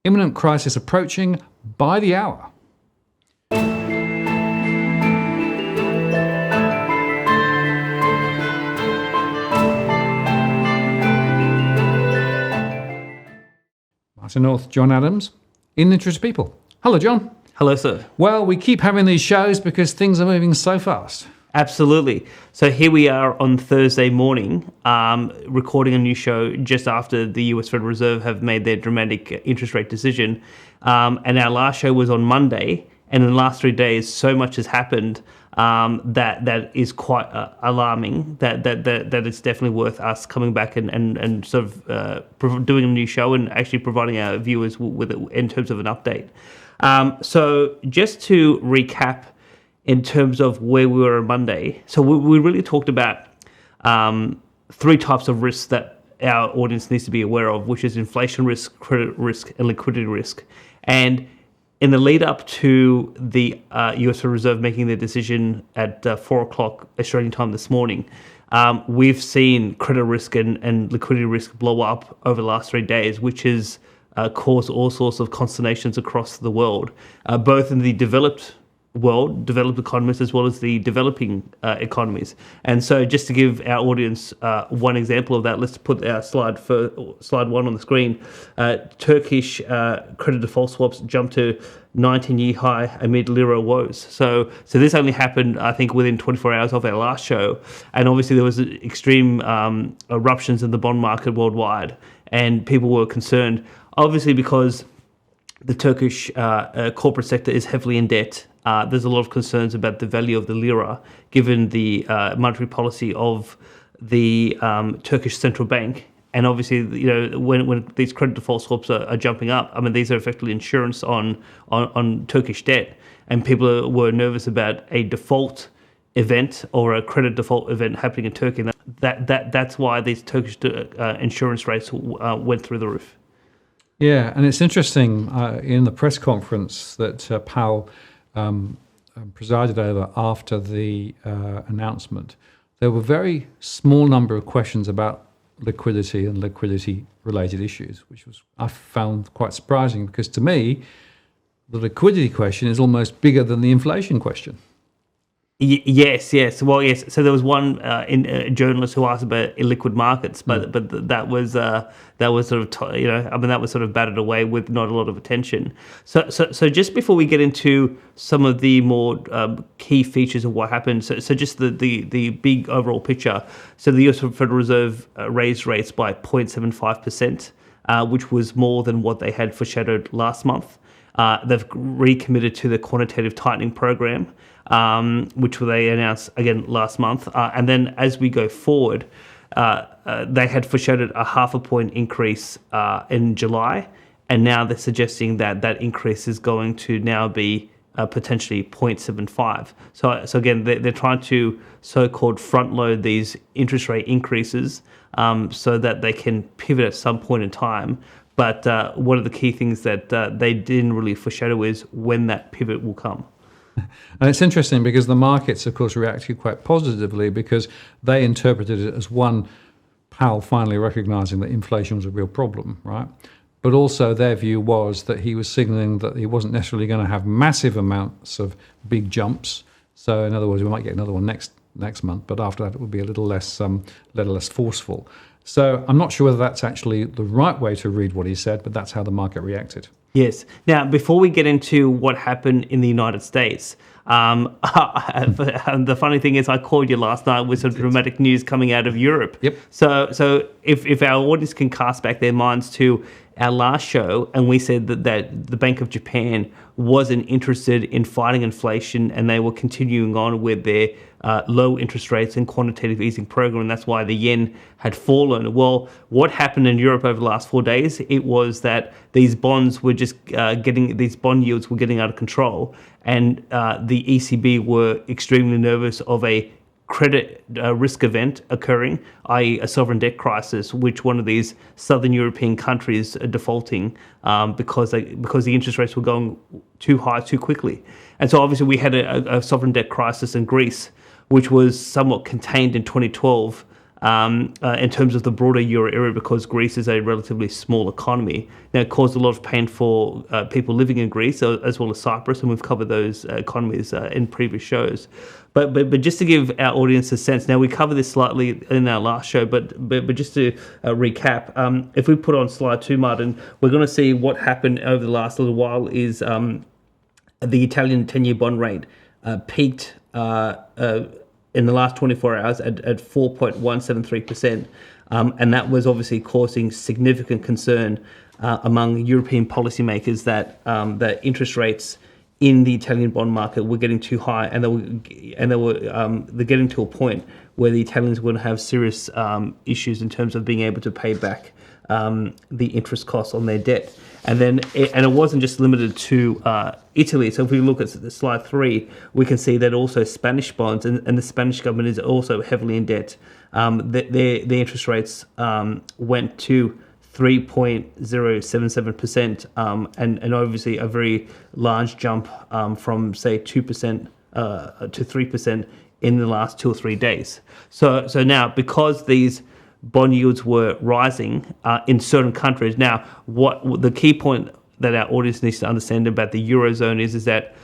Imminent crisis approaching by the hour. Martin North, John Adams, In the Interest of People. Hello, John. Hello, sir. Well, we keep having these shows because things are moving so fast. Absolutely. So here we are on Thursday morning, recording a new show just after the US Federal Reserve have made their dramatic interest rate decision. And our last show was on Monday. And in the last 3 days, so much has happened that is quite alarming. That it's definitely worth us coming back and sort of doing a new show and actually providing our viewers with it in terms of an update. So just to recap, in terms of where we were on Monday, so we really talked about three types of risks that our audience needs to be aware of, which is inflation risk, credit risk, and liquidity risk. And in the lead up to the US Federal Reserve making their decision at 4 o'clock Australian time this morning, we've seen credit risk and liquidity risk blow up over the last 3 days, which has caused all sorts of consternations across the world, both in the developed economies, as well as the developing economies. And so just to give our audience one example of that, let's put our slide 1 on the screen. Turkish credit default swaps jumped to 19-year high amid lira woes. So this only happened, I think, within 24 hours of our last show. And obviously there was extreme eruptions in the bond market worldwide, and people were concerned, obviously, because the Turkish corporate sector is heavily in debt. There's a lot of concerns about the value of the lira, given the monetary policy of the Turkish central bank. And obviously, you know, when these credit default swaps are jumping up, I mean, these are effectively insurance on Turkish debt. And people were nervous about a default event or a credit default event happening in Turkey. And that's why these Turkish insurance rates went through the roof. Yeah, and it's interesting in the press conference that Powell presided over after the announcement, there were a very small number of questions about liquidity and liquidity-related issues, which I found quite surprising, because to me, the liquidity question is almost bigger than the inflation question. Yes. Well, yes. So there was one journalist who asked about illiquid markets, but that was sort of that was sort of batted away with not a lot of attention. So just before we get into some of the more key features of what happened, so just the big overall picture. So the US Federal Reserve raised rates by 0.75%, which was more than what they had foreshadowed last month. They've recommitted to the quantitative tightening program, which they announced again last month. And then as we go forward, they had foreshadowed a 0.5 point increase in July, and now they're suggesting that increase is going to now be potentially 0.75. So again, they're trying to so-called front-load these interest rate increases so that they can pivot at some point in time. But one of the key things that they didn't really foreshadow is when that pivot will come. And it's interesting because the markets, of course, reacted quite positively because they interpreted it as, one, Powell finally recognizing that inflation was a real problem, right? But also their view was that he was signaling that he wasn't necessarily going to have massive amounts of big jumps. So in other words, we might get another one next month, but after that it would be a little less forceful. So I'm not sure whether that's actually the right way to read what he said, but that's how the market reacted. Yes. Now, before we get into what happened in the United States, the funny thing is I called you last night with some dramatic news coming out of Europe. Yep. So if our audience can cast back their minds to our last show, and we said that the Bank of Japan wasn't interested in fighting inflation and they were continuing on with their low interest rates and quantitative easing program, and that's why the yen had fallen. Well, what happened in Europe over the last 4 days? It was that these bonds were just these bond yields were getting out of control, and the ECB were extremely nervous of a credit risk event occurring, i.e. a sovereign debt crisis, which one of these southern European countries are defaulting because the interest rates were going too high too quickly. And so obviously we had a sovereign debt crisis in Greece, which was somewhat contained in 2012 in terms of the broader euro area, because Greece is a relatively small economy. Now, it caused a lot of pain for people living in Greece, as well as Cyprus, and we've covered those economies in previous shows. But just to give our audience a sense, now we covered this slightly in our last show, but just to recap, if we put on slide 2, Martin, we're going to see what happened over the last little while is the Italian 10-year bond rate peaked in the last 24 hours at 4.173%. And that was obviously causing significant concern among European policymakers that interest rates in the Italian bond market were getting too high, and they're getting to a point where the Italians were going to have serious issues in terms of being able to pay back the interest costs on their debt. And it wasn't just limited to Italy. So if we look at slide 3, we can see that also Spanish bonds and the Spanish government is also heavily in debt. Their interest rates went to 3.077%, and obviously a very large jump from say 2% to 3% in the last 2 or 3 days. So now, because these bond yields were rising in certain countries. Now, what the key point that our audience needs to understand about the Eurozone is that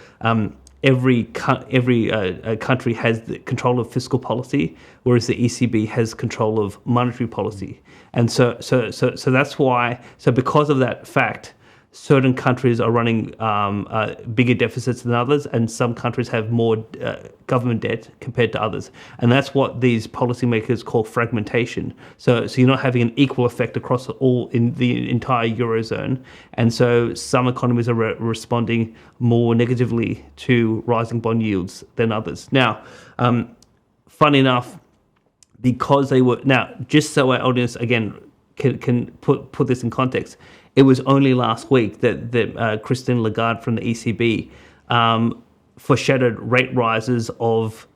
every country has the control of fiscal policy, whereas the ECB has control of monetary policy. And so that's why. So because of that fact, certain countries are running bigger deficits than others, and some countries have more government debt compared to others. And that's what these policymakers call fragmentation. So you're not having an equal effect across all in the entire Eurozone. And so some economies are responding more negatively to rising bond yields than others. Now, funny enough, because they were, now, just so our audience, again, can put this in context, it was only last week that Christine Lagarde from the ECB foreshadowed rate rises of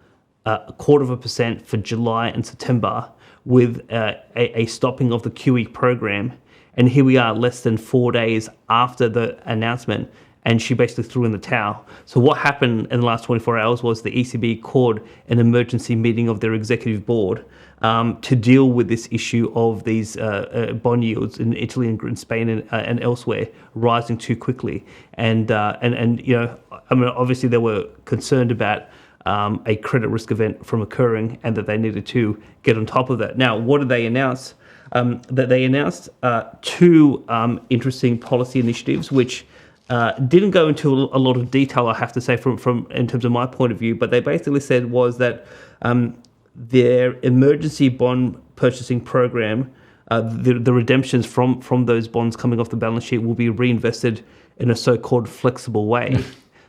0.25% for July and September, with a stopping of the QE program. And here we are less than 4 days after the announcement, and she basically threw in the towel. So what happened in the last 24 hours was the ECB called an emergency meeting of their executive board to deal with this issue of these bond yields in Italy and Spain and elsewhere rising too quickly. And you know, I mean, obviously they were concerned about a credit risk event from occurring, and that they needed to get on top of that. Now, what did they announce? That they announced 2 interesting policy initiatives, which didn't go into a lot of detail, I have to say, from in terms of my point of view. But they basically said was that their emergency bond purchasing program, the redemptions from those bonds coming off the balance sheet will be reinvested in a so-called flexible way.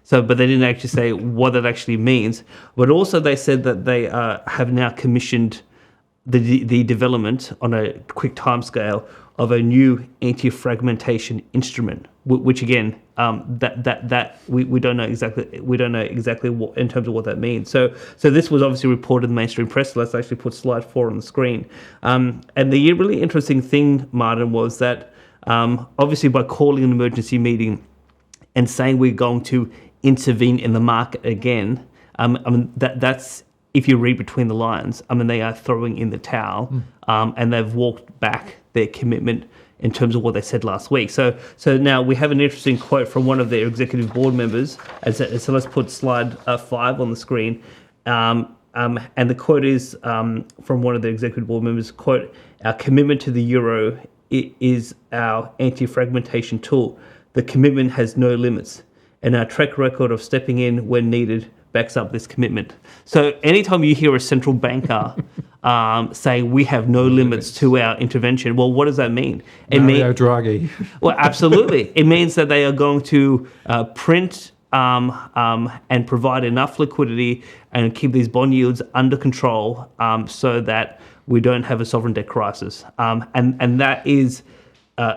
So, but they didn't actually say what that actually means. But also they said that they have now commissioned the development on a quick timescale of a new anti-fragmentation instrument, which again, we don't know exactly what, in terms of what that means. So this was obviously reported in the mainstream press. So let's actually put slide 4 on the screen. And the really interesting thing, Martin, was that obviously by calling an emergency meeting and saying we're going to intervene in the market again, I mean that's, if you read between the lines, I mean, they are throwing in the towel, and they've walked back their commitment in terms of what they said last week. So now we have an interesting quote from one of their executive board members. So let's put slide 5 on the screen. And the quote is from one of the executive board members, quote, "Our commitment to the euro is our anti-fragmentation tool. The commitment has no limits, and our track record of stepping in when needed backs up this commitment." So anytime you hear a central banker saying we have no limits to our intervention, well, what does that mean? Mario Draghi. Well, absolutely. It means that they are going to print and provide enough liquidity and keep these bond yields under control so that we don't have a sovereign debt crisis. And that is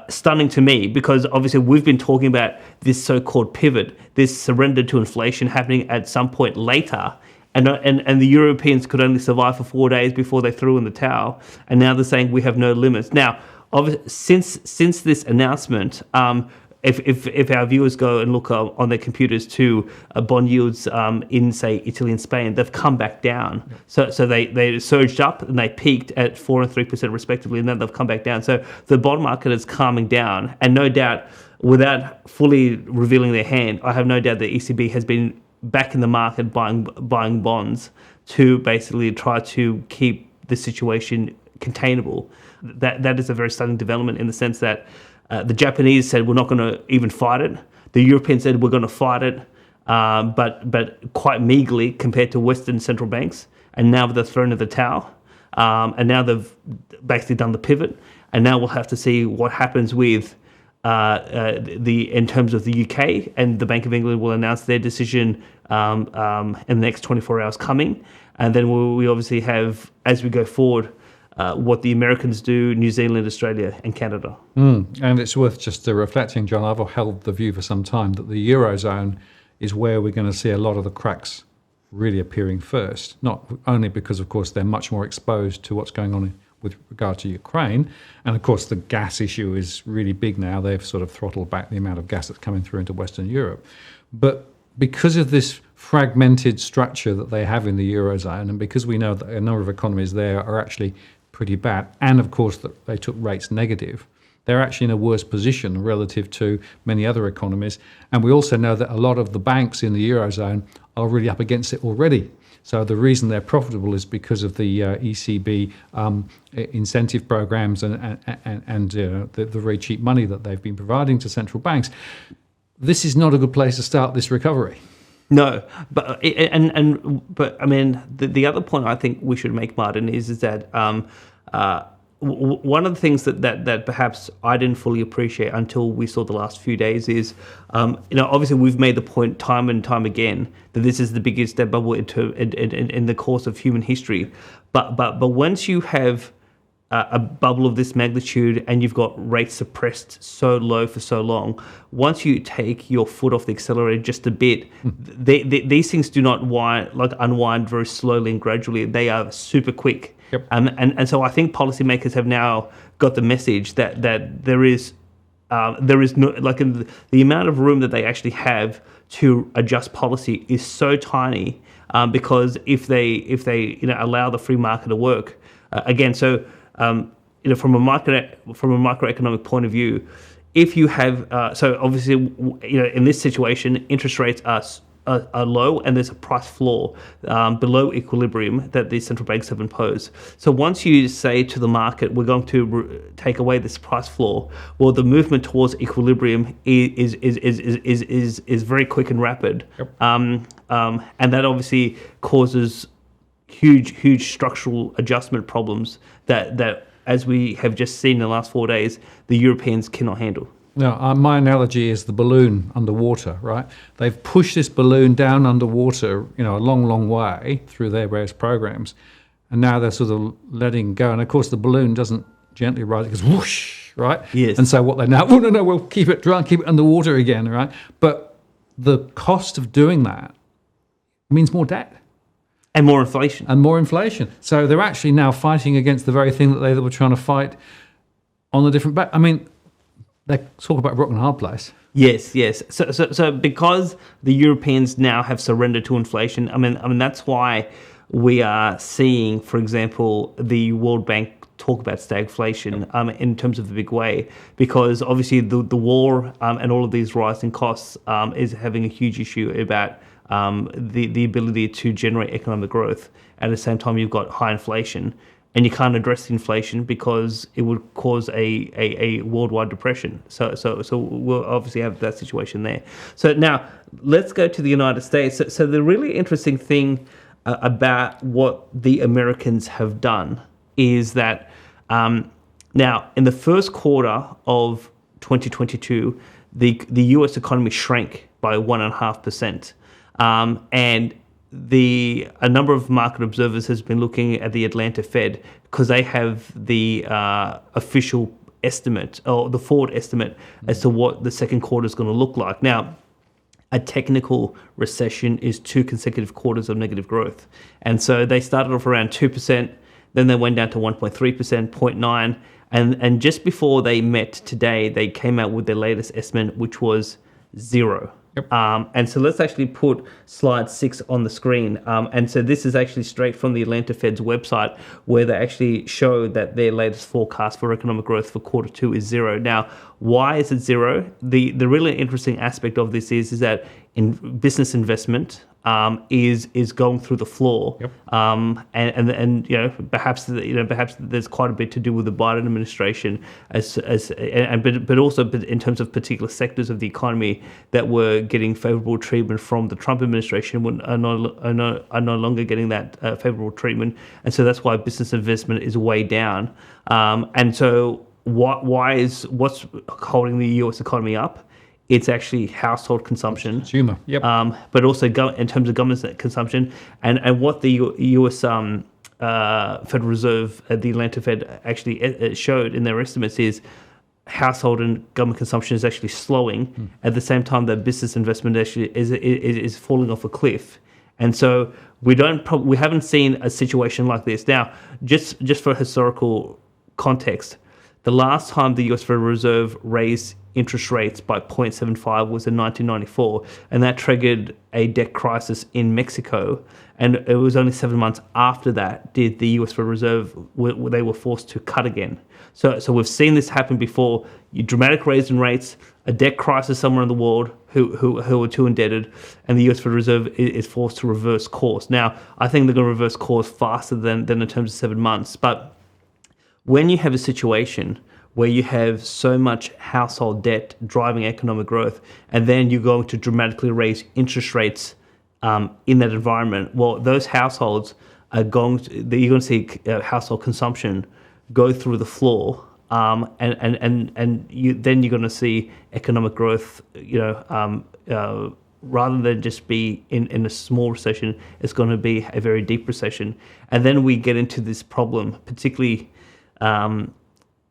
stunning to me, because obviously we've been talking about this so-called pivot, this surrender to inflation happening at some point later, and the Europeans could only survive for 4 days before they threw in the towel, and now they're saying we have no limits. Now, since this announcement, if our viewers go and look on their computers to bond yields in, say, Italy and Spain, they've come back down. So they surged up and they peaked at 4% and 3% respectively, and then they've come back down. So the bond market is calming down, and no doubt, without fully revealing their hand, I have no doubt the ECB has been back in the market buying bonds to basically try to keep the situation containable. That is a very stunning development in the sense that the Japanese said we're not going to even fight it. The Europeans said we're going to fight it, but quite meagerly compared to Western central banks. And now they've thrown in the towel, and now they've basically done the pivot. And now we'll have to see what happens with in terms of the UK, and the Bank of England will announce their decision in the next 24 hours coming. And then we obviously have, as we go forward, what the Americans do, New Zealand, Australia, and Canada. And it's worth just reflecting, John, I've held the view for some time that the Eurozone is where we're going to see a lot of the cracks really appearing first, not only because, of course, they're much more exposed to what's going on with regard to Ukraine. And, of course, the gas issue is really big now. They've sort of throttled back the amount of gas that's coming through into Western Europe. But because of this fragmented structure that they have in the Eurozone, and because we know that a number of economies there are actually pretty bad, and of course that they took rates negative, they're actually in a worse position relative to many other economies. And we also know that a lot of the banks in the Eurozone are really up against it already. So the reason they're profitable is because of the ECB incentive programs and the very cheap money that they've been providing to central banks. This is not a good place to start this recovery. No, but I mean, the other point I think we should make, Martin, is that one of the things that perhaps I didn't fully appreciate until we saw the last few days is, obviously we've made the point time and time again that this is the biggest debt bubble in the course of human history. But once you have a bubble of this magnitude and you've got rates suppressed so low for so long, once you take your foot off the accelerator just a bit, these things do not unwind very slowly and gradually. They are super quick. Yep. And so I think policymakers have now got the message that there is no, the amount of room that they actually have to adjust policy is so tiny, because if they allow the free market to work again. So from a macroeconomic point of view, if you have so obviously in this situation interest rates are low, and there's a price floor below equilibrium that the central banks have imposed. So once you say to the market, we're going to take away this price floor, well, the movement towards equilibrium is very quick and rapid. Yep. And that obviously causes huge structural adjustment problems that, as we have just seen in the last 4 days, the Europeans cannot handle. Now, my analogy is the balloon underwater, right? They've pushed this balloon down underwater, a long way through their various programs, and now they're sort of letting go. And of course, the balloon doesn't gently rise; it goes whoosh, right? Yes. And so what they now? Oh no, we'll keep it dry, keep it underwater again, right? But the cost of doing that means more debt. And more inflation. So they're actually now fighting against the very thing that they were trying to fight on a different back. I mean, they talk about a rock and hard place. Yes. So because the Europeans now have surrendered to inflation, I mean that's why we are seeing, for example, the World Bank talk about stagflation in terms of the big way, because obviously the war and all of these rising costs is having a huge issue about the ability to generate economic growth. At the same time, you've got high inflation, and you can't address the inflation because it would cause a worldwide depression. So we'll obviously have that situation there. So now let's go to the United States. So the really interesting thing about what the Americans have done is that now in the first quarter of 2022, the U.S. economy shrank by 1.5%. And a number of market observers has been looking at the Atlanta Fed because they have the official estimate or the forward estimate as to what the second quarter is going to look like. Now, a technical recession is 2 consecutive quarters of negative growth. And so they started off around 2%, then they went down to 1.3%, 0.9%, And just before they met today, they came out with their latest estimate, which was 0. Yep. And so let's actually put slide 6 on the screen. And so this is actually straight from the Atlanta Fed's website, where they actually show that their latest forecast for economic growth for Q2 is 0. Now, why is it 0? The really interesting aspect of this is that in business investment is going through the floor. Yep. And perhaps there's quite a bit to do with the Biden administration but also in terms of particular sectors of the economy that were getting favorable treatment from the Trump administration are no longer getting that favorable treatment, and so that's why business investment is way down. And so what's holding the U.S. economy up? It's actually household consumption, Consumer. Yep. but also in terms of government consumption, and what the U.S. Federal Reserve, the Atlanta Fed, actually showed in their estimates is household and government consumption is actually slowing. At the same time, that business investment actually is falling off a cliff, and so we haven't seen a situation like this. Now, just for historical context, the last time the U.S. Federal Reserve raised interest rates by 0.75 was in 1994, and that triggered a debt crisis in Mexico. And it was only 7 months after that did the U.S. Federal Reserve they were forced to cut again. So we've seen this happen before: dramatic raise in rates, a debt crisis somewhere in the world who are too indebted, and the U.S. Federal Reserve is forced to reverse course. Now, I think they're going to reverse course faster than in terms of 7 months, but when you have a situation where you have so much household debt driving economic growth, and then you're going to dramatically raise interest rates in that environment, well, those households you're going to see household consumption go through the floor, and you're going to see economic growth, rather than just be in a small recession, it's going to be a very deep recession. And then we get into this problem, particularly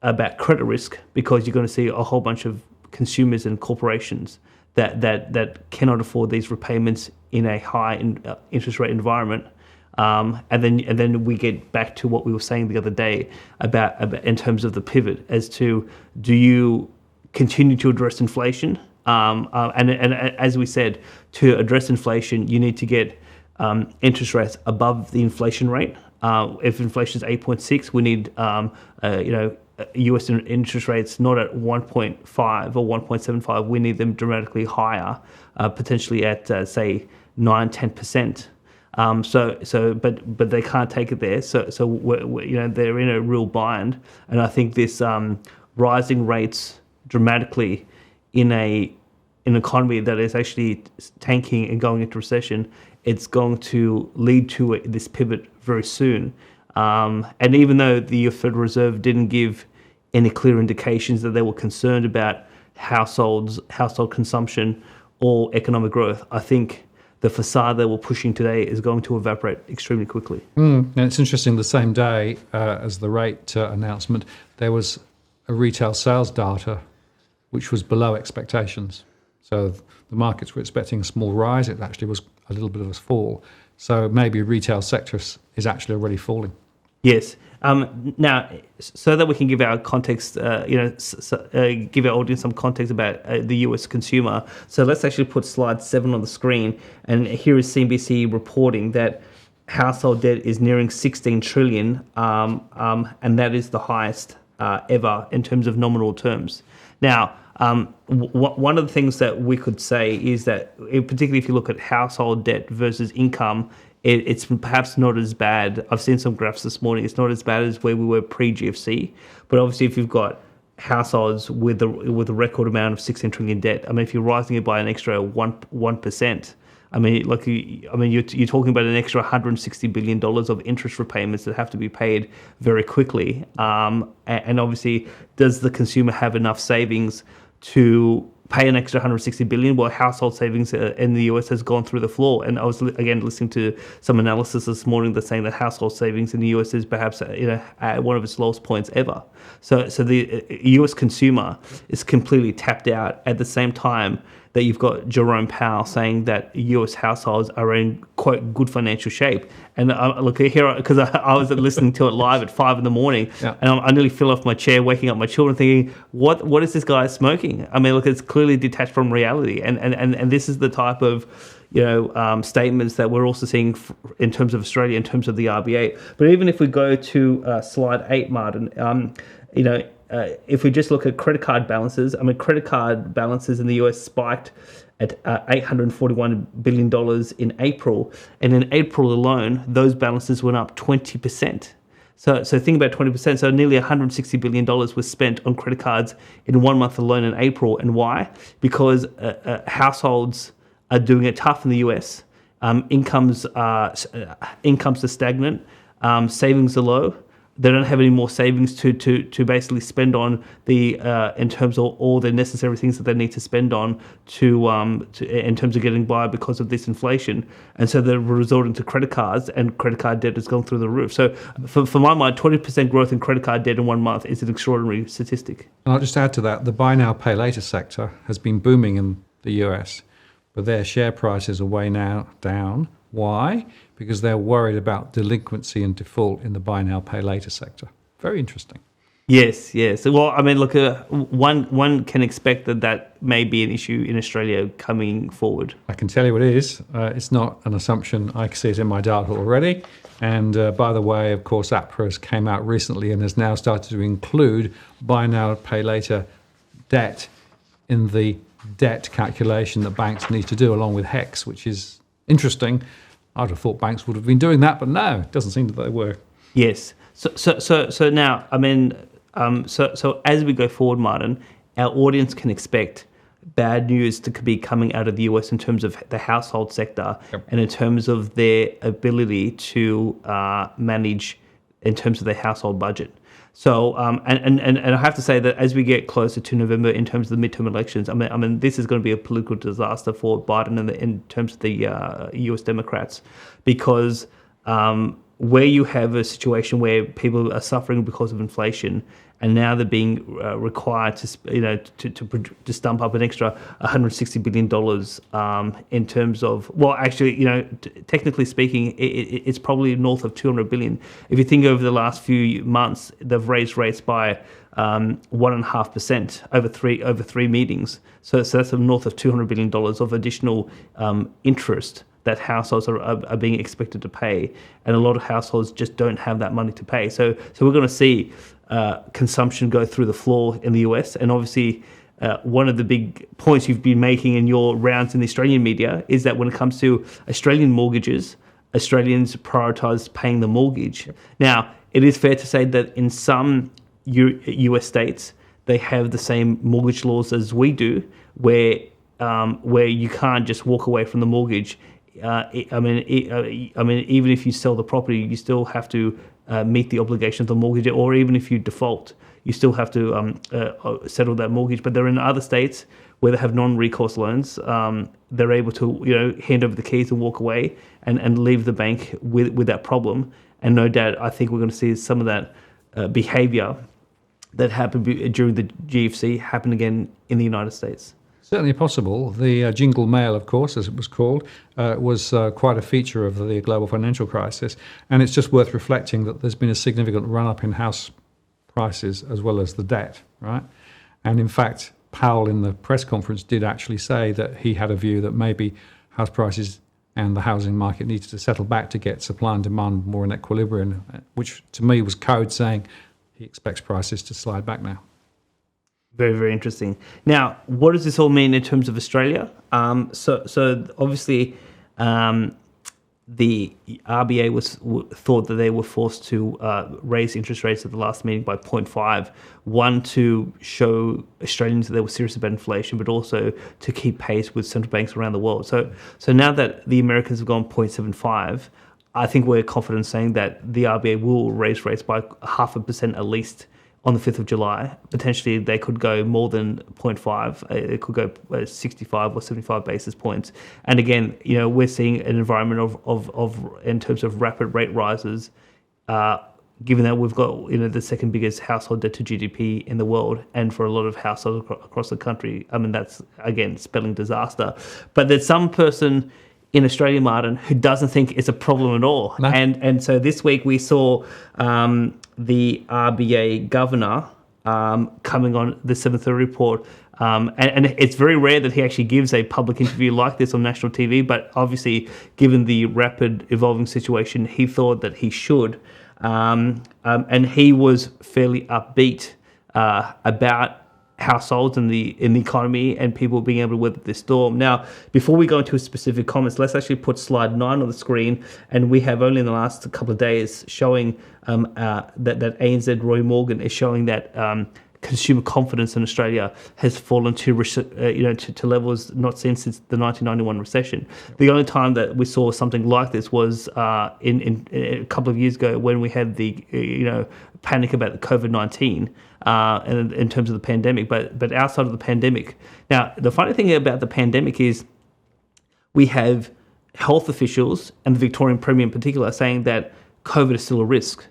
about credit risk, because you're going to see a whole bunch of consumers and corporations that cannot afford these repayments in a high interest rate environment. And then we get back to what we were saying the other day about in terms of the pivot as to, do you continue to address inflation? And as we said, to address inflation, you need to get interest rates above the inflation rate. If inflation is 8.6, we need U.S. interest rates not at 1.5 or 1.75. We need them dramatically higher, potentially at say 9-10%. But they can't take it there. So they're in a real bind, and I think this rising rates dramatically in an economy that is actually tanking and going into recession, it's going to lead to this pivot very soon. And even though the Federal Reserve didn't give any clear indications that they were concerned about household consumption or economic growth, I think the facade that we're pushing today is going to evaporate extremely quickly. And it's interesting, the same day as the rate announcement, there was a retail sales data which was below expectations. So the markets were expecting a small rise. It actually was a little bit of a fall. So maybe retail sector is actually already falling. Yes. Now, so that we can give our context, give our audience some context about the US consumer. So let's actually put slide 7 on the screen. And here is CNBC reporting that household debt is nearing 16 trillion, and that is the highest ever in terms of nominal terms. Now, one of the things that we could say is that, particularly if you look at household debt versus income, it's perhaps not as bad. I've seen some graphs this morning. It's not as bad as where we were pre-GFC. But obviously, if you've got households with a record amount of 16 trillion debt, I mean, if you're rising it by an extra 1%, you're talking about an extra $160 billion of interest repayments that have to be paid very quickly. And obviously, does the consumer have enough savings to pay an extra $160 billion? Well, household savings in the US has gone through the floor. And I was again listening to some analysis this morning that's saying that household savings in the US is perhaps at one of its lowest points ever. So the US consumer is completely tapped out. At the same time, that you've got Jerome Powell saying that U.S. households are in, quote, good financial shape. And look here, because I was listening to it live at 5 a.m, and I nearly fell off my chair, waking up my children, thinking, what is this guy smoking? I mean, look, it's clearly detached from reality. And this is the type of statements that we're also seeing in terms of Australia, in terms of the RBA. But even if we go to slide 8, Martin, if we just look at credit card balances, I mean, credit card balances in the US spiked at $841 billion in April. And in April alone, those balances went up 20%. So think about 20%. So nearly $160 billion was spent on credit cards in 1 month alone in April. And why? Because households are doing it tough in the US. Incomes are stagnant. Savings are low. They don't have any more savings to basically spend on the in terms of all the necessary things that they need to spend on to in terms of getting by because of this inflation, and so they're resorting to credit cards, and credit card debt has gone through the roof. So for my mind, 20% growth in credit card debt in 1 month is an extraordinary statistic. And I'll just add to that, the buy now pay later sector has been booming in the US, but their share prices are way now down. Why? Because they're worried about delinquency and default in the buy now, pay later sector. Very interesting. Yes. Well, I mean, look, one can expect that may be an issue in Australia coming forward. I can tell you what it is. It's not an assumption. I can see it in my data already. And by the way, of course, APRA came out recently and has now started to include buy now, pay later debt in the debt calculation that banks need to do along with HEX, which is interesting. I'd have thought banks would have been doing that, but no, it doesn't seem that they were. Yes. So now, I mean, so as we go forward, Martin, our audience can expect bad news to be coming out of the US in terms of the household sector, and in terms of their ability to manage in terms of their household budget. So, and I have to say that as we get closer to November in terms of the midterm elections, I mean, this is going to be a political disaster for Biden in terms of the US Democrats, because where you have a situation where people are suffering because of inflation, and now they're being required to stump up an extra $160 billion in terms of, well, actually, technically speaking, it's probably north of $200 billion. If you think over the last few months, they've raised rates by 1.5% over three meetings. So that's north of $200 billion of additional interest that households are being expected to pay, and a lot of households just don't have that money to pay. So we're going to see consumption go through the floor in the US, and obviously one of the big points you've been making in your rounds in the Australian media is that when it comes to Australian mortgages, Australians prioritise paying the mortgage. Now, it is fair to say that in some US states they have the same mortgage laws as we do, where you can't just walk away from the mortgage. I mean, even if you sell the property, you still have to meet the obligation of the mortgage, or even if you default, you still have to settle that mortgage. But there are in other states where they have non-recourse loans, they're able to hand over the keys and walk away and leave the bank with that problem. And no doubt, I think we're going to see some of that behaviour that happened during the GFC happen again in the United States. Certainly possible. The jingle mail, of course, as it was called, was quite a feature of the global financial crisis. And it's just worth reflecting that there's been a significant run-up in house prices as well as the debt, right? And in fact, Powell in the press conference did actually say that he had a view that maybe house prices and the housing market needed to settle back to get supply and demand more in equilibrium, which to me was code saying he expects prices to slide back now. Very, very interesting. Now, what does this all mean in terms of Australia? So obviously, the RBA thought that they were forced to raise interest rates at the last meeting by 0.5. One, to show Australians that they were serious about inflation, but also to keep pace with central banks around the world. So now that the Americans have gone 0.75, I think we're confident saying that the RBA will raise rates by 0.5% at least on the 5th of July. Potentially, they could go more than 0.5. It could go 65 or 75 basis points. And again, we're seeing an environment of in terms of rapid rate rises given that we've got the second biggest household debt to GDP in the world, and for a lot of households across the country, I mean that's again spelling disaster. But there's some person in Australia, Martin, who doesn't think it's a problem at all. No. And so this week we saw the RBA governor coming on the 7:30 report. And it's very rare that he actually gives a public interview like this on national TV, but obviously, given the rapid evolving situation, he thought that he should. And he was fairly upbeat about households and the economy and people being able to weather this storm. Now, before we go into specific comments, let's actually put slide 9 on the screen. And we have only in the last couple of days showing that ANZ Roy Morgan is showing that consumer confidence in Australia has fallen to levels not seen since the 1991 recession. The only time that we saw something like this was in a couple of years ago when we had the panic about the COVID-19 and in terms of the pandemic. But outside of the pandemic, now the funny thing about the pandemic is we have health officials and the Victorian Premier in particular saying that COVID is still a risk,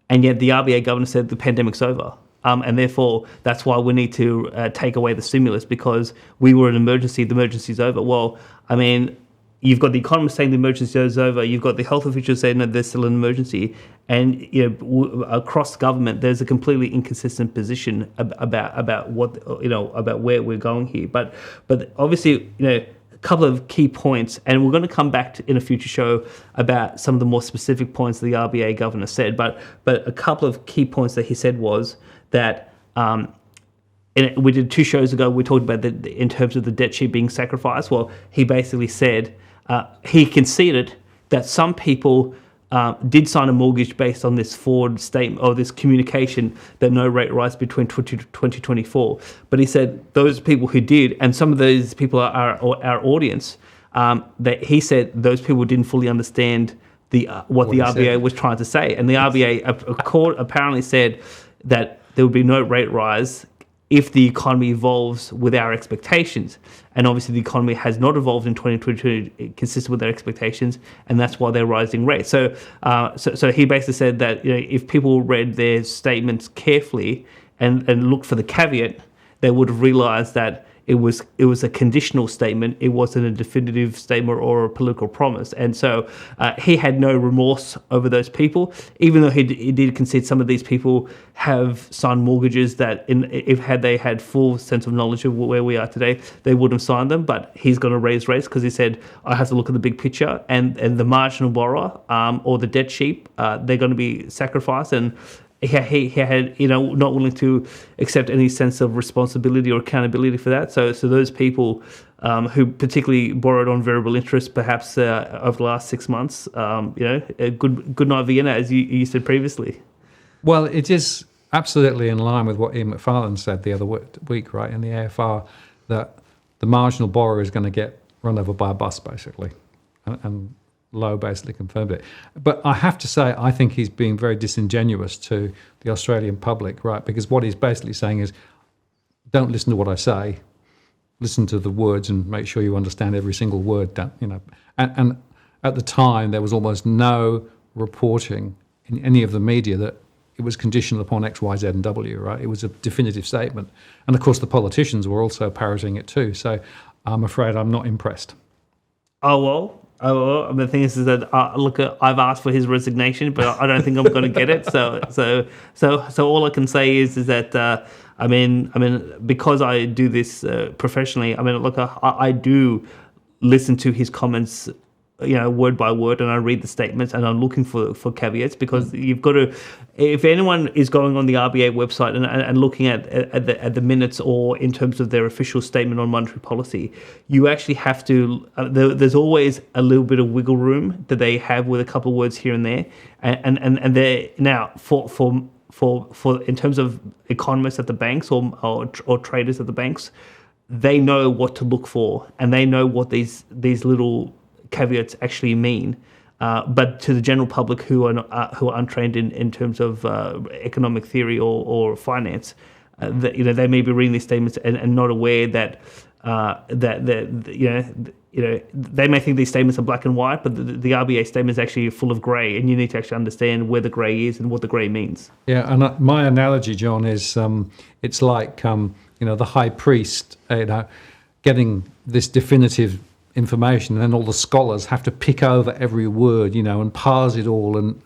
and yet the RBA governor said the pandemic's over. And therefore, that's why we need to take away the stimulus, because we were in an emergency, the emergency's over. Well, I mean, you've got the economists saying the emergency is over, you've got the health officials saying that there's still an emergency, and across government, there's a completely inconsistent position about what about where we're going here. But obviously, a couple of key points, and we're going to come back in a future show about some of the more specific points the RBA governor said. But a couple of key points that he said was that we did 2 shows ago, we talked about in terms of the debt sheet being sacrificed. Well, he basically said he conceded that some people did sign a mortgage based on this forward statement or this communication that no rate rise between 2024. But he said those people who did, and some of those people are our audience, that he said those people didn't fully understand what the RBA was trying to say. And the RBA apparently said that there would be no rate rise if the economy evolves with our expectations. And obviously the economy has not evolved in 2022 consistent with their expectations, and that's why they're rising rates. So he basically said that if people read their statements carefully and looked for the caveat, they would have realized that it was a conditional statement. It wasn't a definitive statement or a political promise. And so he had no remorse over those people, even though he did concede some of these people have signed mortgages that had they had full sense of knowledge of where we are today, they wouldn't have signed them. But he's going to raise rates because he said, I have to look at the big picture, and the marginal borrower or the debt sheet, they're going to be sacrificed. And he had, not willing to accept any sense of responsibility or accountability for that. So those people who particularly borrowed on variable interest, perhaps over the last 6 months, a good night Vienna, as you said previously. Well, it is absolutely in line with what Ian McFarlane said the other week, right, in the AFR, that the marginal borrower is going to get run over by a bus, basically, and Lowe basically confirmed it. But I have to say, I think he's being very disingenuous to the Australian public, right? Because what he's basically saying is, don't listen to what I say, listen to the words and make sure you understand every single word. And at the time, there was almost no reporting in any of the media that it was conditional upon X, Y, Z, and W, right? It was a definitive statement. And of course, the politicians were also parroting it too. So I'm afraid I'm not impressed. The thing is that look, I've asked for his resignation, but I don't think I'm going to get it. So all I can say is that I mean, because I do this professionally. I mean, look, I do listen to his comments, word by word, and I read the statements, and I'm looking for caveats, because you've got to. If anyone is going on the RBA website and looking at the minutes or in terms of their official statement on monetary policy, you actually have to. There's always a little bit of wiggle room that they have with a couple of words here and there, and they now for in terms of economists at the banks or traders at the banks, they know what to look for, and they know what these little caveats actually mean. But to the general public who are untrained in terms of economic theory or finance, they may be reading these statements and not aware that they may think these statements are black and white, but the RBA statement is actually full of grey, and you need to actually understand where the grey is and what the grey means. Yeah, and my analogy, John, is it's like the high priest, getting this definitive information, and then all the scholars have to pick over every word, and parse it all, and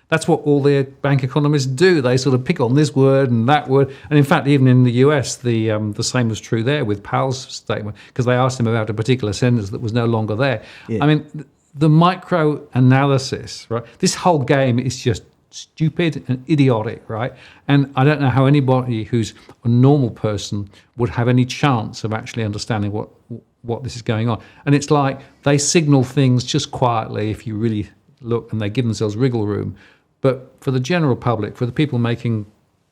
that's what all the bank economists do. They sort of pick on this word and that word, and in fact, even in the US, the same was true there with Powell's statement, because they asked him about a particular sentence that was no longer there. Yeah. I mean, the micro analysis, right? This whole game is just stupid and idiotic, right? And I don't know how anybody who's a normal person would have any chance of actually understanding what this is going on. And it's like they signal things just quietly if you really look, and they give themselves wriggle room. But for the general public, for the people making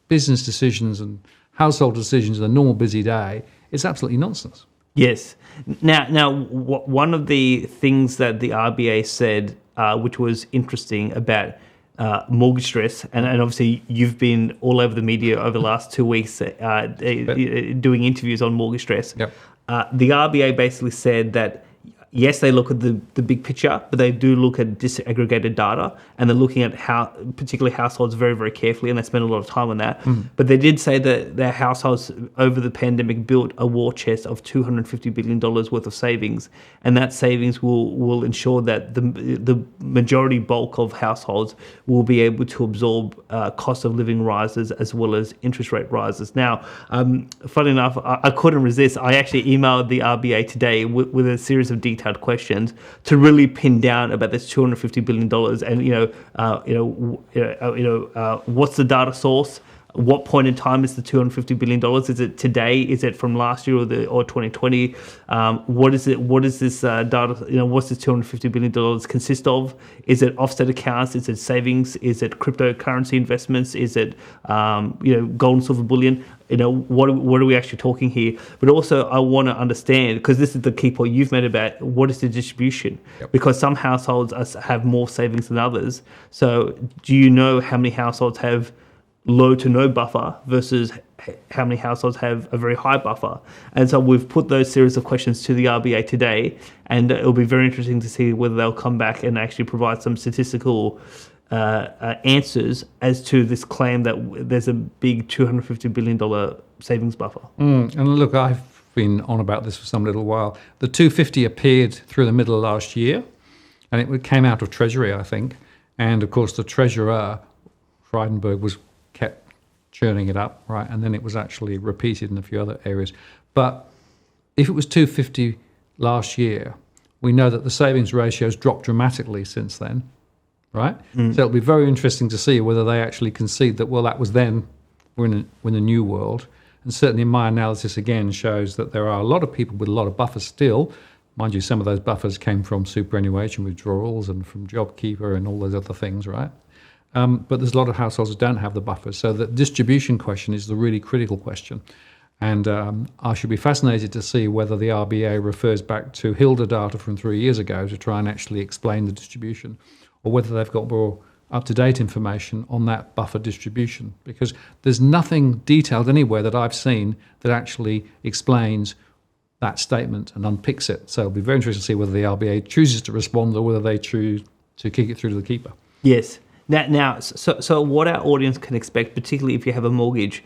business decisions and household decisions in a normal busy day, it's absolutely nonsense. Yes. Now, one of the things that the RBA said, which was interesting about mortgage stress, and obviously you've been all over the media over the last 2 weeks doing interviews on mortgage stress. Yep. The RBA basically said that yes, they look at the big picture, but they do look at disaggregated data, and they're looking at how particularly households very, very carefully, and they spend a lot of time on that. But they did say that their households over the pandemic built a war chest of $250 billion worth of savings, and that savings will ensure that the majority bulk of households will be able to absorb cost of living rises as well as interest rate rises. Now, funny enough, I couldn't resist. I actually emailed the RBA today with a series of detailed questions to really pin down about this $250 billion, and what's the data source? What point in time is the $250 billion? Is it today? Is it from last year or 2020? What is it? What is this data? What's this $250 billion consist of? Is it offset accounts? Is it savings? Is it cryptocurrency investments? Is it gold and silver bullion? What are we actually talking here? But also, I want to understand, because this is the key point you've made about what is the distribution. Yep. Because some households have more savings than others. So, do you know how many households have low to no buffer versus how many households have a very high buffer? And so we've put those series of questions to the RBA today, and it'll be very interesting to see whether they'll come back and actually provide some statistical answers as to this claim that there's a big $250 billion savings buffer. And look, I've been on about this for some little while. The 250 appeared through the middle of last year, and it came out of Treasury, I think. And of course, the Treasurer, Frydenberg, kept churning it up, right? And then it was actually repeated in a few other areas. But if it was 250 last year, we know that the savings ratios dropped dramatically since then, right? So it'll be very interesting to see whether they actually concede that, well, that was then, we're in a new world. And certainly my analysis again shows that there are a lot of people with a lot of buffers still. Mind you, some of those buffers came from superannuation withdrawals and from JobKeeper and all those other things, right? But there's a lot of households that don't have the buffers. So the distribution question is the really critical question. And I should be fascinated to see whether the RBA refers back to Hilda data from 3 years ago to try and actually explain the distribution, or whether they've got more up-to-date information on that buffer distribution. Because there's nothing detailed anywhere that I've seen that actually explains that statement and unpicks it. So it'll be very interesting to see whether the RBA chooses to respond or whether they choose to kick it through to the keeper. Yes. Now, so what our audience can expect, particularly if you have a mortgage,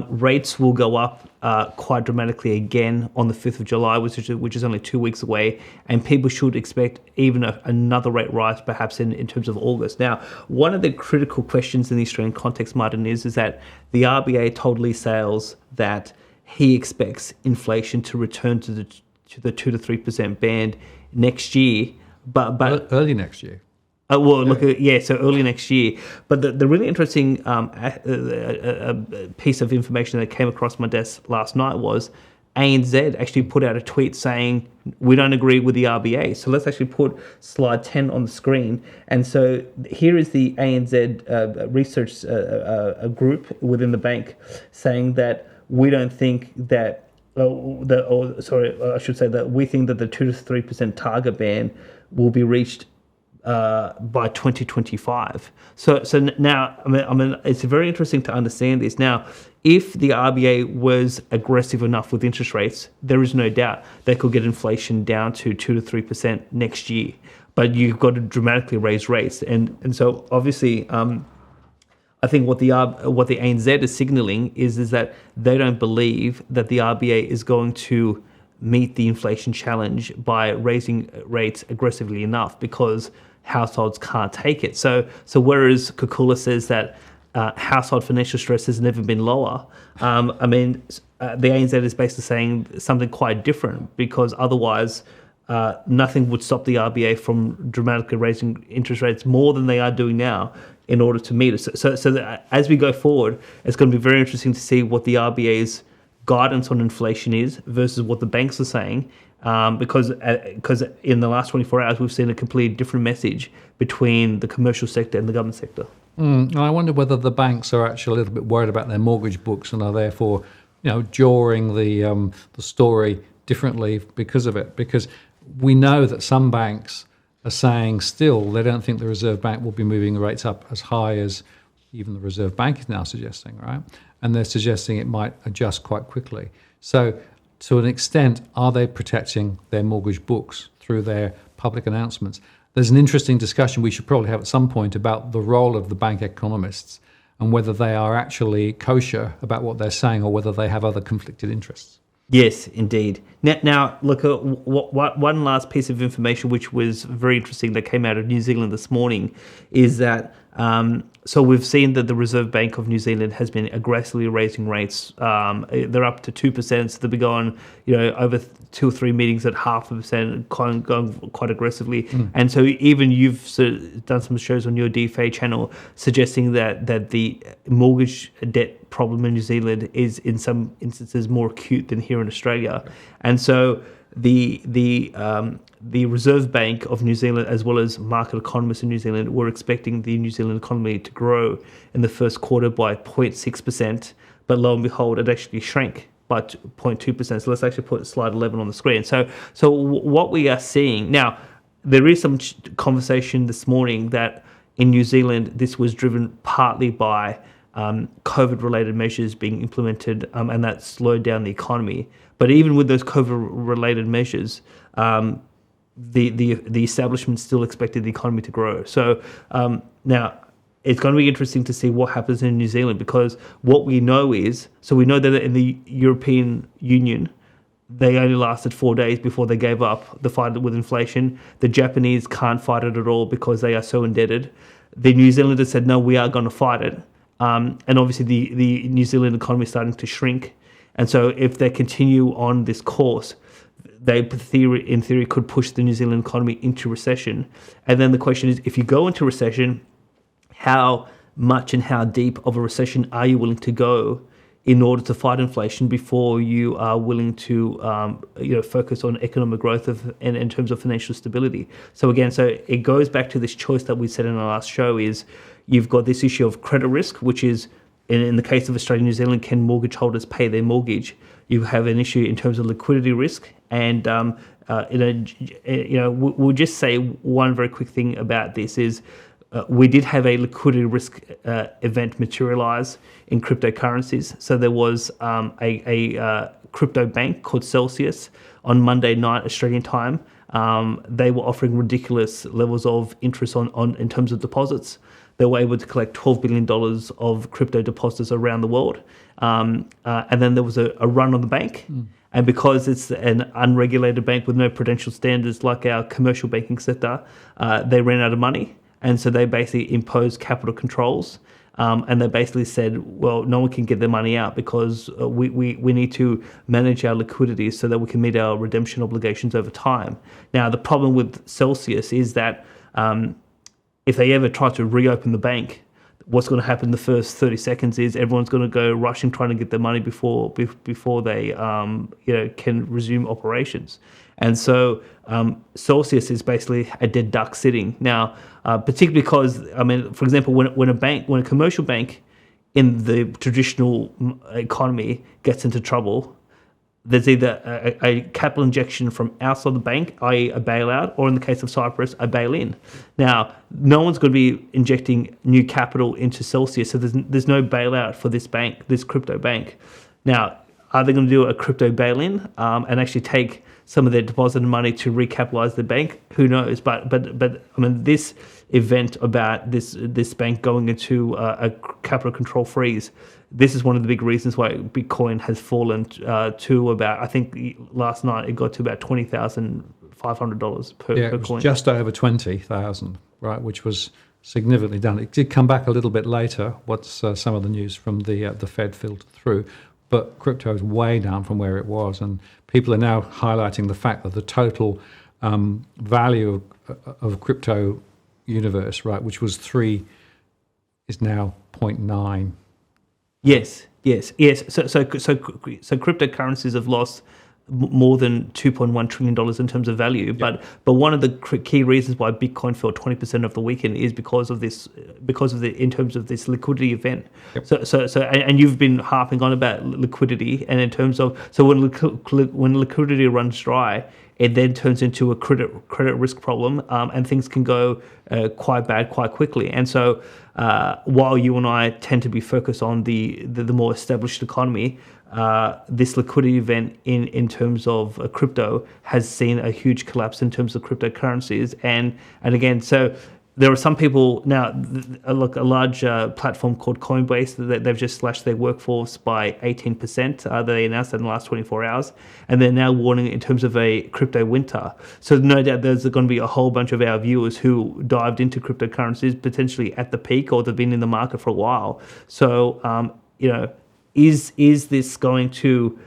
rates will go up quite dramatically again on the 5th of July, which is only 2 weeks away, and people should expect even another rate rise perhaps in terms of August. Now, one of the critical questions in the Australian context, Martin, is that the RBA told Lee Sales that he expects inflation to return to the 2 to 3% band next year, but early next year. So early next year. But the really interesting piece of information that came across my desk last night was ANZ actually put out a tweet saying, we don't agree with the RBA. So let's actually put slide 10 on the screen. And so here is the ANZ research group within the bank saying that we don't think that, I should say that we think that the 2 to 3% target band will be reached by 2025. So now, I mean, it's very interesting to understand this. Now, if the RBA was aggressive enough with interest rates, there is no doubt they could get inflation down to 2 to 3% next year. But you've got to dramatically raise rates, and so obviously, I think what the ANZ is signalling is that they don't believe that the RBA is going to meet the inflation challenge by raising rates aggressively enough, because households can't take it. So whereas Kukula says that household financial stress has never been lower, I mean, the ANZ is basically saying something quite different, because otherwise nothing would stop the RBA from dramatically raising interest rates more than they are doing now in order to meet it. So that as we go forward, it's going to be very interesting to see what the RBA's guidance on inflation is versus what the banks are saying, because in the last 24 hours we've seen a completely different message between the commercial sector and the government sector. And I wonder whether the banks are actually a little bit worried about their mortgage books and are therefore, drawing the story differently because of it. Because we know that some banks are saying still they don't think the Reserve Bank will be moving the rates up as high as even the Reserve Bank is now suggesting, right? And they're suggesting it might adjust quite quickly. So to an extent, are they protecting their mortgage books through their public announcements? There's an interesting discussion we should probably have at some point about the role of the bank economists and whether they are actually kosher about what they're saying or whether they have other conflicted interests. Yes, indeed. Now look, one last piece of information which was very interesting that came out of New Zealand this morning is that so we've seen that the Reserve Bank of New Zealand has been aggressively raising rates. They're up to 2%, so they've been going, over 2 or 3 meetings at 0.5%, going quite aggressively. And so even you've done some shows on your DFA channel suggesting that the mortgage debt problem in New Zealand is in some instances more acute than here in Australia. And so the Reserve Bank of New Zealand, as well as market economists in New Zealand, were expecting the New Zealand economy to grow in the first quarter by 0.6%, but lo and behold, it actually shrank by 0.2%. So let's actually put slide 11 on the screen. So what we are seeing now, there is some conversation this morning that in New Zealand this was driven partly by COVID-related measures being implemented, and that slowed down the economy. But even with those COVID-related measures, the establishment still expected the economy to grow. So now it's going to be interesting to see what happens in New Zealand, because what we know is, so we know that in the European Union, they only lasted 4 days before they gave up the fight with inflation. The Japanese can't fight it at all because they are so indebted. The New Zealanders said, no, we are going to fight it. And obviously the New Zealand economy is starting to shrink. And so if they continue on this course, they, in theory, could push the New Zealand economy into recession. And then the question is, if you go into recession, how much and how deep of a recession are you willing to go in order to fight inflation before you are willing to focus on economic growth and in terms of financial stability? So again, it goes back to this choice that we said in our last show is you've got this issue of credit risk, which is, in the case of Australia and New Zealand, can mortgage holders pay their mortgage? You have an issue in terms of liquidity risk, and we'll just say one very quick thing about this is we did have a liquidity risk event materialize in cryptocurrencies. So there was a crypto bank called Celsius on Monday night Australian time. They were offering ridiculous levels of interest on in terms of deposits. They were able to collect $12 billion of crypto deposits around the world. And then there was a run on the bank. And because it's an unregulated bank with no prudential standards like our commercial banking sector, they ran out of money. And so they basically imposed capital controls. And they basically said, well, no one can get their money out because we need to manage our liquidity so that we can meet our redemption obligations over time. Now, the problem with Celsius is that if they ever try to reopen the bank, what's going to happen in the first 30 seconds is everyone's going to go rushing trying to get their money before they can resume operations. And so Celsius is basically a dead duck sitting now, particularly because, for example, when a commercial bank in the traditional economy gets into trouble, there's either a capital injection from outside the bank, i.e. a bailout, or in the case of Cyprus, a bail-in. Now, no one's going to be injecting new capital into Celsius, so there's no bailout for this bank, this crypto bank. Now, are they going to do a crypto bail-in and actually take some of their deposited money to recapitalize the bank? Who knows? But I mean, this event about this bank going into a capital control freeze, this is one of the big reasons why Bitcoin has fallen to about, I think last night it got to about $20,500 per coin. Just over 20,000, right, which was significantly down. It did come back a little bit later once some of the news from the Fed filtered through, but crypto is way down from where it was, and people are now highlighting the fact that the total value of crypto universe, right, which was 3, is now 0.9. Yes. So cryptocurrencies have lost more than $2.1 trillion in terms of value. Yep. But one of the key reasons why Bitcoin fell 20% of the weekend is because of in terms of this liquidity event. Yep. So and you've been harping on about liquidity, and in terms of, so when liquidity runs dry, it then turns into a credit risk problem, and things can go quite bad quite quickly. And so while you and I tend to be focused on the more established economy, this liquidity event in terms of crypto has seen a huge collapse in terms of cryptocurrencies. And again, so there are some people now, a large platform called Coinbase, they've just slashed their workforce by 18%. They announced that in the last 24 hours. And they're now warning in terms of a crypto winter. So no doubt there's going to be a whole bunch of our viewers who dived into cryptocurrencies potentially at the peak, or they've been in the market for a while. So, is this going to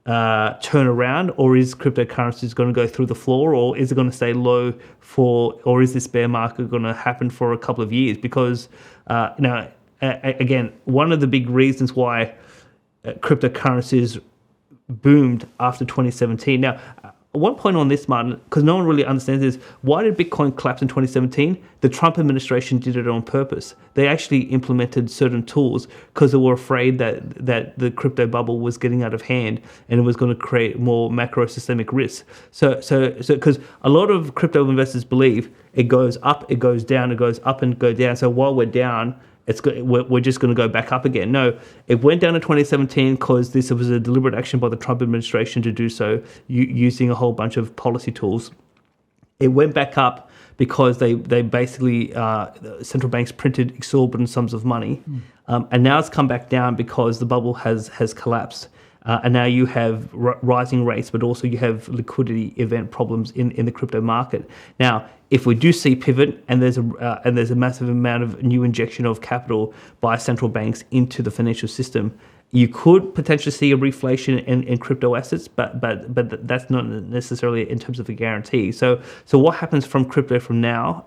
turn around, or is cryptocurrencies going to go through the floor, or is it going to stay low or is this bear market going to happen for a couple of years? Because again, one of the big reasons why cryptocurrencies boomed after 2017. Now, one point on this, Martin, because no one really understands this, why did Bitcoin collapse in 2017? The Trump administration did it on purpose. They actually implemented certain tools because they were afraid that the crypto bubble was getting out of hand and it was going to create more macro systemic risks. So because a lot of crypto investors believe it goes up, it goes down, it goes up and go down. So while we're down, we're just going to go back up again. No, it went down in 2017 because this was a deliberate action by the Trump administration to do so, using a whole bunch of policy tools. It went back up because they basically, central banks printed exorbitant sums of money. And now it's come back down because the bubble has collapsed. And now you have rising rates, but also you have liquidity event problems in the crypto market. Now, if we do see pivot and there's a massive amount of new injection of capital by central banks into the financial system, you could potentially see a reflation in crypto assets, but that's not necessarily in terms of a guarantee. So what happens from crypto from now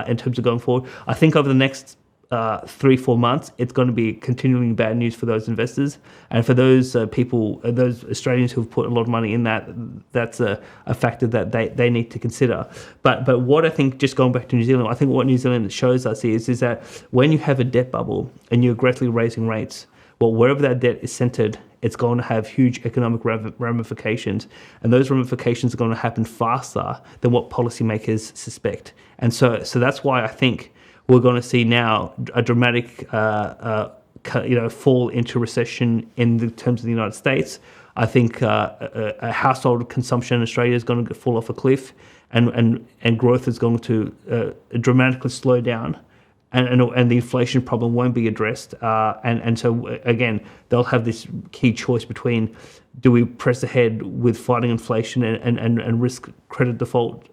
in terms of going forward? I think over the next 3-4 months, it's going to be continuing bad news for those investors, and for those people, those Australians who've put a lot of money in that's a factor that they need to consider. But what I think, just going back to New Zealand, I think what New Zealand shows us is that when you have a debt bubble and you're aggressively raising rates, well, wherever that debt is centered, it's going to have huge economic ramifications, and those ramifications are going to happen faster than what policymakers suspect. And so that's why I think we're going to see now a dramatic fall into recession in the terms of the United States. I think a household consumption in Australia is going to fall off a cliff, and growth is going to dramatically slow down, and the inflation problem won't be addressed. And so again, they'll have this key choice between, do we press ahead with fighting inflation and risk credit default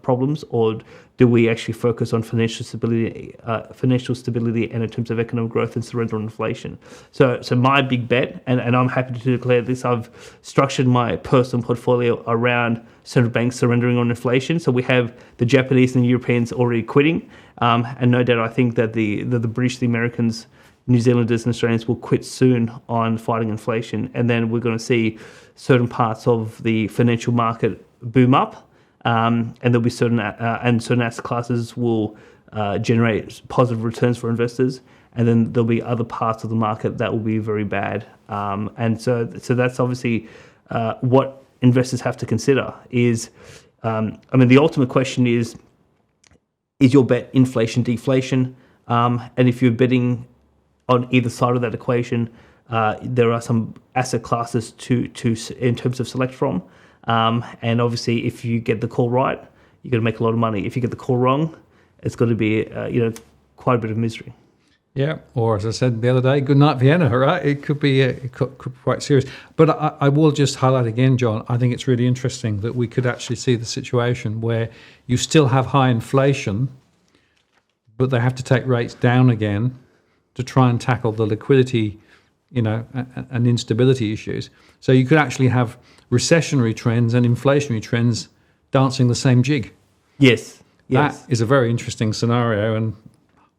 problems, or do we actually focus on financial stability and in terms of economic growth and surrender on inflation? So my big bet, and I'm happy to declare this, I've structured my personal portfolio around central banks surrendering on inflation. So we have the Japanese and the Europeans already quitting, and no doubt I think that the British, the Americans, New Zealanders and Australians will quit soon on fighting inflation, and then we're going to see certain parts of the financial market boom up, and there'll be certain asset classes will generate positive returns for investors, and then there'll be other parts of the market that will be very bad. And so that's obviously what investors have to consider is, the ultimate question is your bet inflation, deflation? And if you're betting on either side of that equation, there are some asset classes to in terms of select from. And obviously, if you get the call right, you're going to make a lot of money. If you get the call wrong, it's going to be quite a bit of misery. Yeah, or as I said the other day, good night Vienna, right? It could be quite serious. But I will just highlight again, John, I think it's really interesting that we could actually see the situation where you still have high inflation, but they have to take rates down again to try and tackle the liquidity, and instability issues. So you could actually have recessionary trends and inflationary trends dancing the same jig. Yes. That is a very interesting scenario, and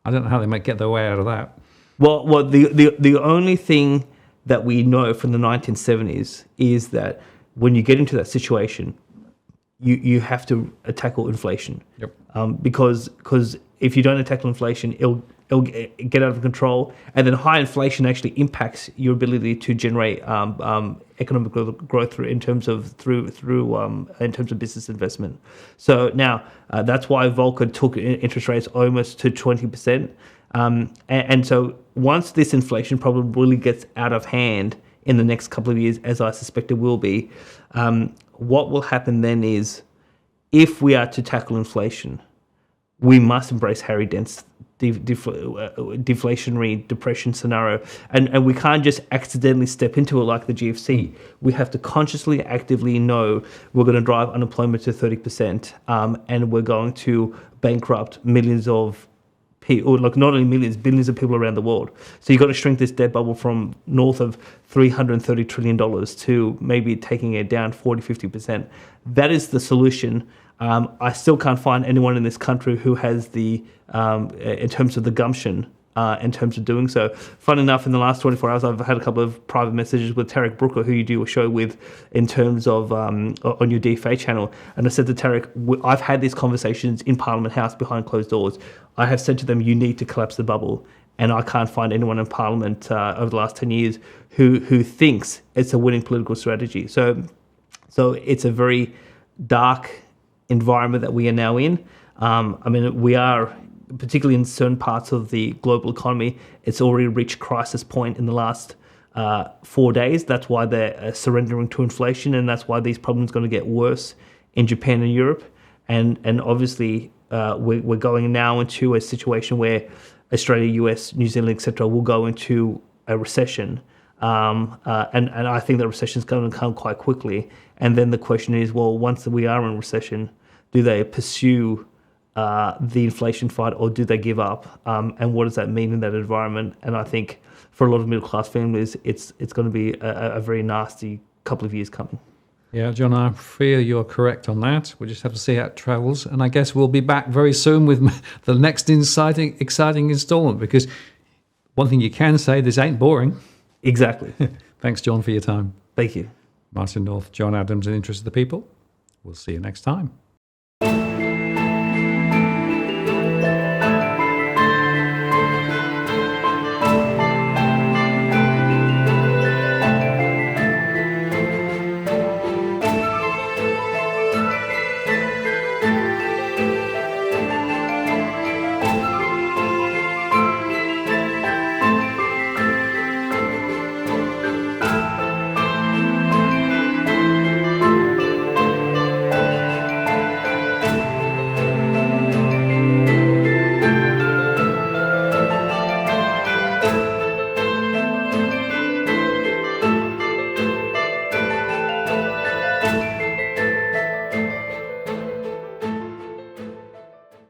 I don't know how they might get their way out of that. Well, the only thing that we know from the 1970s is that when you get into that situation, you have to tackle inflation. Yep. Because if you don't tackle inflation, it'll get out of control, and then high inflation actually impacts your ability to generate economic growth in terms of business investment. So now that's why Volcker took interest rates almost to 20%, and so once this inflation problem really gets out of hand in the next couple of years, as I suspect it will be, what will happen then is, if we are to tackle inflation, we must embrace Harry Dent's deflationary depression scenario, and we can't just accidentally step into it like the GFC. We have to consciously, actively know we're going to drive unemployment to 30%, and we're going to bankrupt millions of people, like not only millions, billions of people around the world. So you've got to shrink this debt bubble from north of $330 trillion to maybe taking it down 40-50%. That is the solution. I still can't find anyone in this country who has in terms of the gumption, in terms of doing so. Fun enough, in the last 24 hours, I've had a couple of private messages with Tarek Brooker, who you do a show with, in terms of on your DFA channel. And I said to Tarek, I've had these conversations in Parliament House behind closed doors. I have said to them, you need to collapse the bubble. And I can't find anyone in Parliament over the last 10 years who thinks it's a winning political strategy. So it's a very dark environment that we are now in. We are, particularly in certain parts of the global economy, it's already reached crisis point in the last 4 days. That's why they're surrendering to inflation, and that's why these problems are going to get worse in Japan and Europe. And obviously, we're going now into a situation where Australia, US, New Zealand, etc., will go into a recession. And I think the recession is going to come quite quickly. And then the question is, well, once we are in recession, do they pursue the inflation fight, or do they give up? And what does that mean in that environment? And I think for a lot of middle-class families, it's going to be a very nasty couple of years coming. Yeah, John, I fear you're correct on that. We'll just have to see how it travels. And I guess we'll be back very soon with the next exciting installment, because one thing you can say, this ain't boring. Exactly. Thanks, John, for your time. Thank you. Martin North, John Adams, in Interest of the People. We'll see you next time.